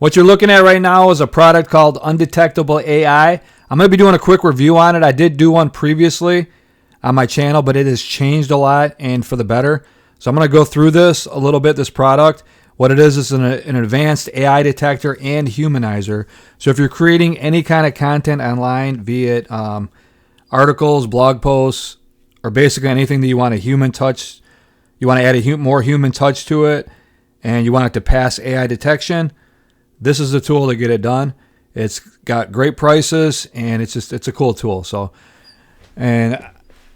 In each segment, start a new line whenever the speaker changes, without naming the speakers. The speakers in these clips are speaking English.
What you're looking at right now is a product called Undetectable AI. I'm going to be doing a quick review on it. I did do one previously on my channel, but it has changed a lot and for the better. So I'm going to go through this a little bit, this product. What it is an advanced AI detector and humanizer. So if you're creating any kind of content online, be it articles, blog posts, or basically anything that you want a human touch, you want to add a more human touch to it, and you want it to pass AI detection, this is the tool to get it done. It's got great prices, and it's a cool tool. So, and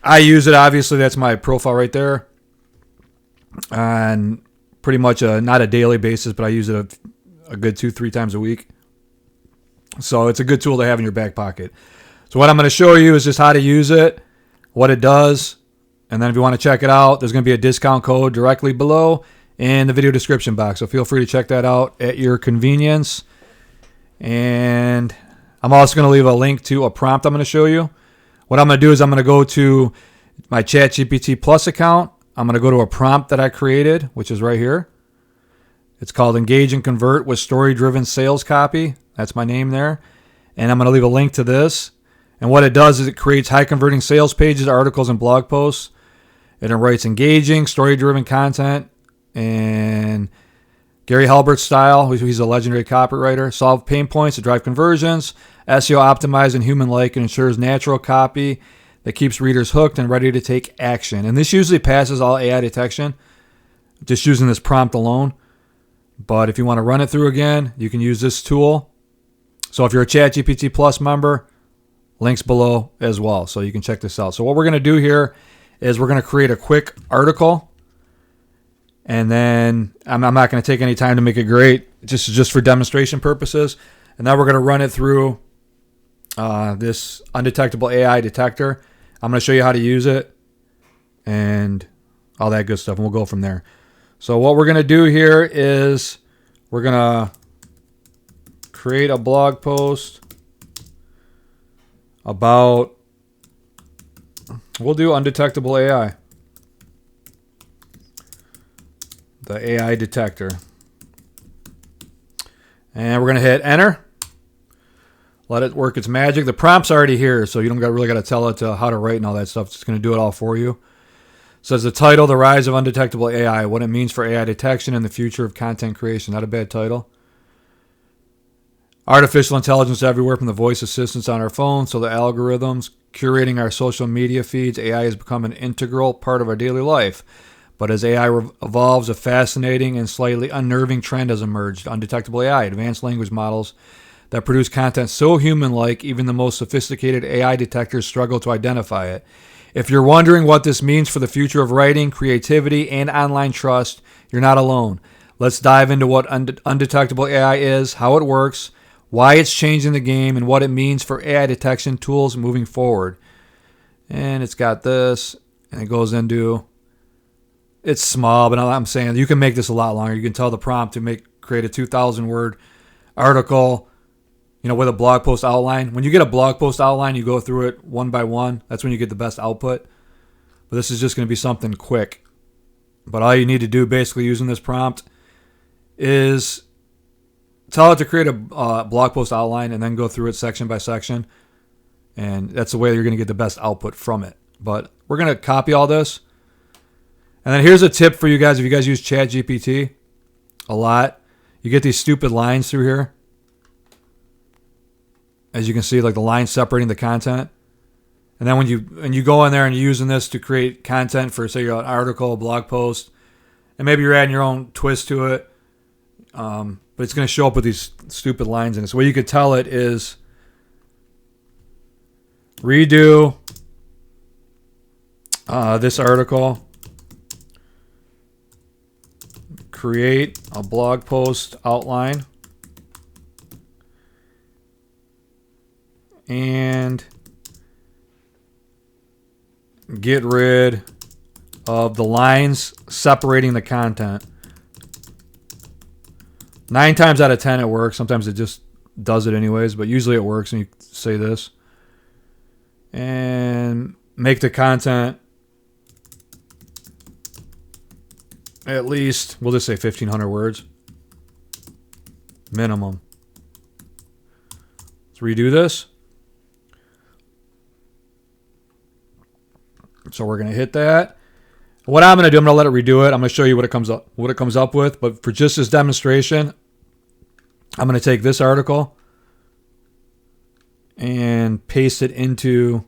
I use it, obviously. That's my profile right there. And pretty much not a daily basis, but I use it a good 2-3 times a week. So it's a good tool to have in your back pocket. So what I'm going to show you is just how to use it, what it does, and then if you want to check it out, there's going to be a discount code directly below in the video description box. So feel free to check that out at your convenience. And I'm also going to leave a link to a prompt I'm going to show you. What I'm going to do is I'm going to go to my ChatGPT Plus account. I'm going to go to a prompt that I created, which is right here. It's called Engage and Convert with Story-Driven Sales Copy. That's my name there. And I'm going to leave a link to this. And what it does is it creates high-converting sales pages, articles, and blog posts. And it writes engaging, story-driven content, and Gary Halbert's style, he's a legendary copywriter, solve pain points to drive conversions, SEO optimized and human-like, and ensures natural copy that keeps readers hooked and ready to take action. And this usually passes all AI detection, just using this prompt alone. But if you want to run it through again, you can use this tool. So if you're a ChatGPT Plus member, links below as well, so you can check this out. So what we're going to do here is we're going to create a quick article. And then I'm not going to take any time to make it great, just for demonstration purposes. And then we're going to run it through this Undetectable AI detector. I'm going to show you how to use it and all that good stuff, and we'll go from there. So what we're going to do here is we're going to create a blog post about, we'll do Undetectable AI. The AI detector. And we're going to hit enter. Let it work its magic. The prompt's already here, so you don't really got to tell it how to write and all that stuff. It's going to do it all for you. It says the title, The Rise of Undetectable AI, what it means for AI detection and the future of content creation. Not a bad title. Artificial intelligence everywhere, from the voice assistants on our phones to the algorithms curating our social media feeds. AI has become an integral part of our daily life. But as AI evolves, a fascinating and slightly unnerving trend has emerged. Undetectable AI, advanced language models that produce content so human-like, even the most sophisticated AI detectors struggle to identify it. If you're wondering what this means for the future of writing, creativity, and online trust, you're not alone. Let's dive into what Undetectable AI is, how it works, why it's changing the game, and what it means for AI detection tools moving forward. And it's got this, and it goes into... It's small, but I'm saying you can make this a lot longer. You can tell the prompt to create a 2,000-word article, with a blog post outline. When you get a blog post outline, you go through it one by one. That's when you get the best output. But this is just going to be something quick. But all you need to do, basically, using this prompt, is tell it to create a blog post outline and then go through it section by section. And that's the way you're going to get the best output from it. But we're going to copy all this. And then here's a tip for you guys. If you guys use ChatGPT a lot, you get these stupid lines through here. As you can see, like the lines separating the content. And then when you go in there and you're using this to create content for, say, an article, a blog post, and maybe you're adding your own twist to it, but it's going to show up with these stupid lines in it. So what you could tell it is redo this article. Create a blog post outline and get rid of the lines separating the content. 9 times out of 10 it works. Sometimes it just does it anyways, but usually it works. And you say this and make the content at least, we'll just say 1,500 words. minimum. Let's redo this. So we're going to hit that. What I'm going to do, I'm going to let it redo it. I'm going to show you what it comes up with. But for just this demonstration, I'm going to take this article and paste it into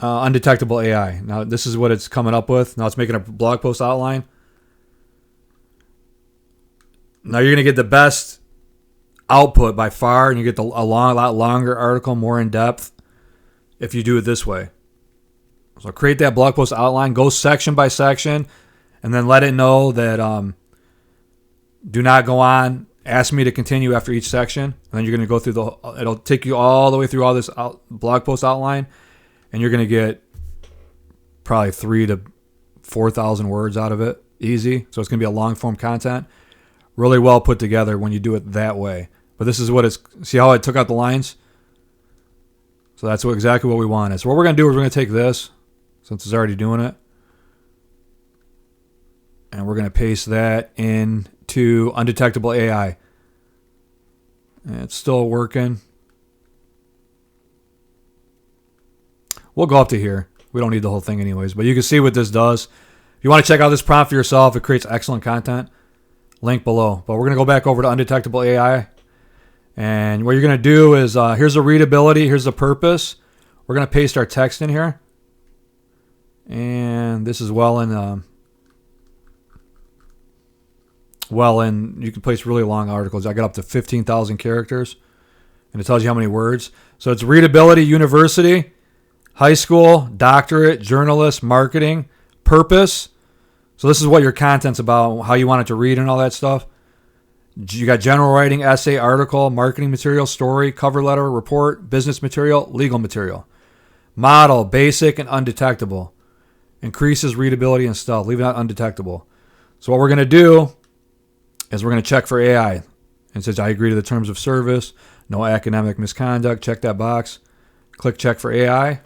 Undetectable AI. Now, this is what it's coming up with. Now it's making a blog post outline. Now you're going to get the best output by far, and you get a lot longer article, more in depth, if you do it this way. So create that blog post outline, go section by section, and then let it know that do not go on. Ask me to continue after each section, and then you're going to go through it'll take you all the way through all this blog post outline, and you're going to get probably 3,000 to 4,000 words out of it, easy. So it's going to be a long form content, really well put together when you do it that way. But this is what it's. See how I took out the lines? So that's exactly what we wanted. So what we're going to do is we're going to take this, since it's already doing it, and we're going to paste that into Undetectable AI. And it's still working. We'll go up to here. We don't need the whole thing anyways, but you can see what this does. If you want to check out this prompt for yourself, it creates excellent content. Link below. But we're going to go back over to Undetectable AI. And what you're going to do is, here's the readability, here's the purpose. We're going to paste our text in here. And this is you can place really long articles. I got up to 15,000 characters, and it tells you how many words. So it's readability, university, high school, doctorate, journalist, marketing, purpose. So this is what your content's about, how you want it to read and all that stuff. You got general writing, essay, article, marketing material, story, cover letter, report, business material, legal material. Model, basic, and undetectable. Increases readability and stuff. Leave it out undetectable. So what we're going to do is we're going to check for AI. It says, I agree to the terms of service. No academic misconduct. Check that box. Click check for AI.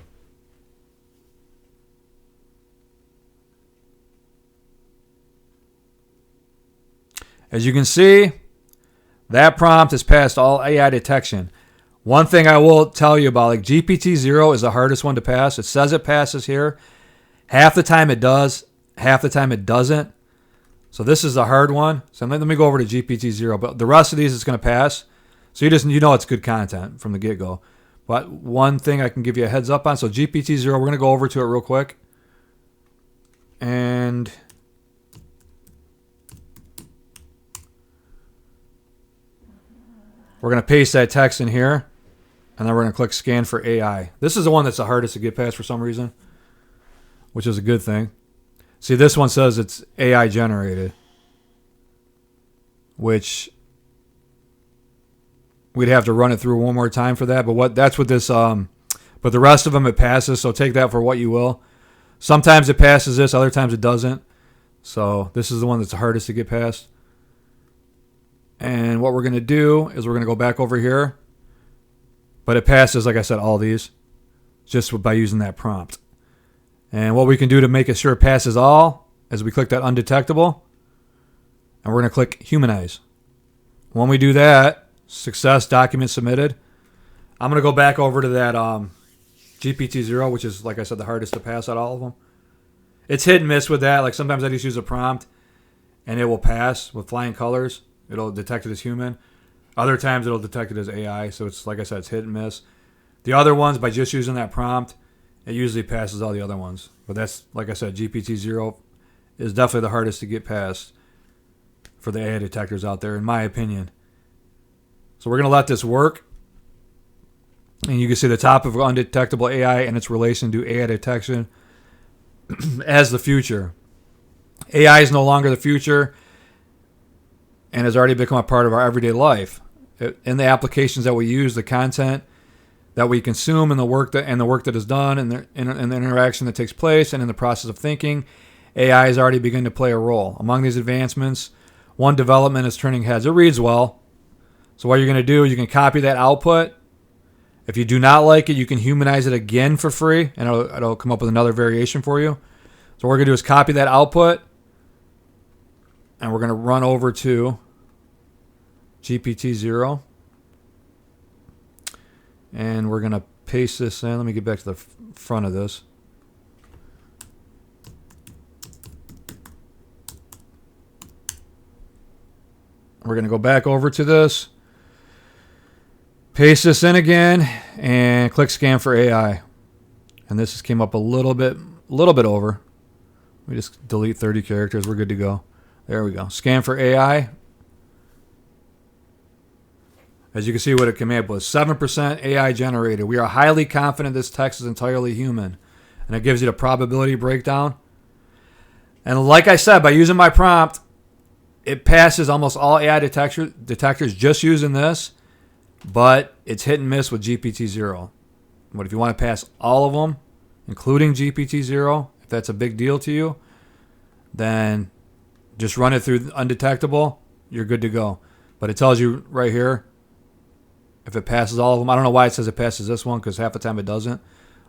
As you can see, that prompt has passed all AI detection. One thing I will tell you about, like GPT-0 is the hardest one to pass. It says it passes here. Half the time it does, half the time it doesn't. So this is the hard one. So let me go over to GPT-0. But the rest of these it's going to pass. So you know it's good content from the get-go. But one thing I can give you a heads up on. So GPT-0, we're going to go over to it real quick. And we're going to paste that text in here. And then we're going to click scan for AI. This is the one that's the hardest to get past for some reason, which is a good thing. See, this one says it's AI generated, which we'd have to run it through one more time for that. But that's what this, but the rest of them it passes. So take that for what you will. Sometimes it passes this, other times it doesn't. So this is the one that's the hardest to get past. And what we're going to do is we're going to go back over here. But it passes, like I said, all these just by using that prompt. And what we can do to make it sure it passes all is we click that undetectable. And we're going to click humanize. When we do that, success, document submitted. I'm going to go back over to that GPT-0, which is, like I said, the hardest to pass out of all of them. It's hit and miss with that. Like sometimes I just use a prompt and it will pass with flying colors. It'll detect it as human. Other times it'll detect it as AI. So it's, like I said, it's hit and miss. The other ones, by just using that prompt, it usually passes all the other ones. But that's, like I said, GPT-0 is definitely the hardest to get past for the AI detectors out there, in my opinion. So we're going to let this work. And you can see the top of Undetectable AI and its relation to AI detection as the future. AI is no longer the future and has already become a part of our everyday life. In the applications that we use, the content that we consume, and the work that is done, and the interaction that takes place, and in the process of thinking, AI has already begun to play a role. Among these advancements, one development is turning heads. It reads well. So what you're going to do, you can copy that output. If you do not like it, you can humanize it again for free, and it'll come up with another variation for you. So what we're going to do is copy that output, and we're going to run over to GPT-0. And we're going to paste this in. Let me get back to the front of this. We're going to go back over to this. Paste this in again and click scan for AI. And this just came up a little bit over. We just delete 30 characters. We're good to go. There we go. Scan for AI. As you can see what it came up with. 7% AI generated. We are highly confident this text is entirely human. And it gives you the probability breakdown. And like I said, by using my prompt, it passes almost all AI detectors just using this. But it's hit and miss with GPT-0. But if you want to pass all of them, including GPT-0, if that's a big deal to you, then just run it through Undetectable. You're good to go. But it tells you right here if it passes all of them. I don't know why it says it passes this one, because half the time it doesn't,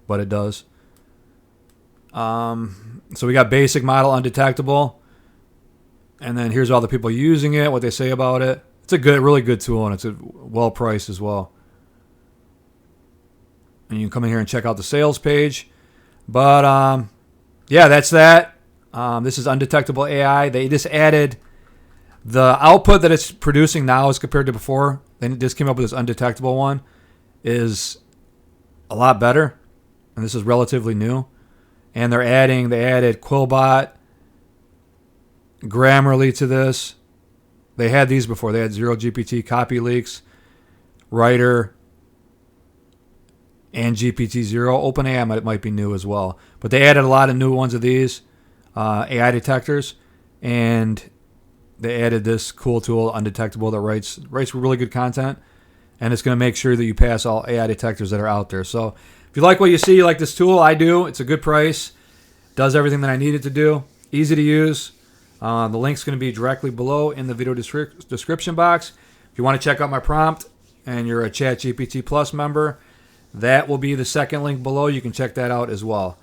but it does. So we got basic model, Undetectable, and then here's all the people using it, what they say about it. It's a really good tool, and it's well priced as well. And you can come in here and check out the sales page. But yeah, that's that. This is Undetectable AI. They just added the output that it's producing now as compared to before. They just came up with this Undetectable one, is a lot better, and this is relatively new. And they added Quillbot, Grammarly to this. They had these before. They had Zero GPT, Copy Leaks, Writer, and GPT-0. OpenAI might be new as well. But they added a lot of new ones of these AI detectors. And they added this cool tool, Undetectable, that writes really good content. And it's going to make sure that you pass all AI detectors that are out there. So if you like what you see, you like this tool, I do. It's a good price. Does everything that I need it to do. Easy to use. The link's going to be directly below in the video description box. If you want to check out my prompt and you're a ChatGPT Plus member, that will be the second link below. You can check that out as well.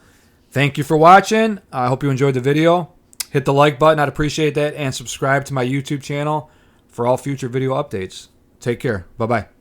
Thank you for watching. I hope you enjoyed the video. Hit the like button. I'd appreciate that. And subscribe to my YouTube channel for all future video updates. Take care. Bye-bye.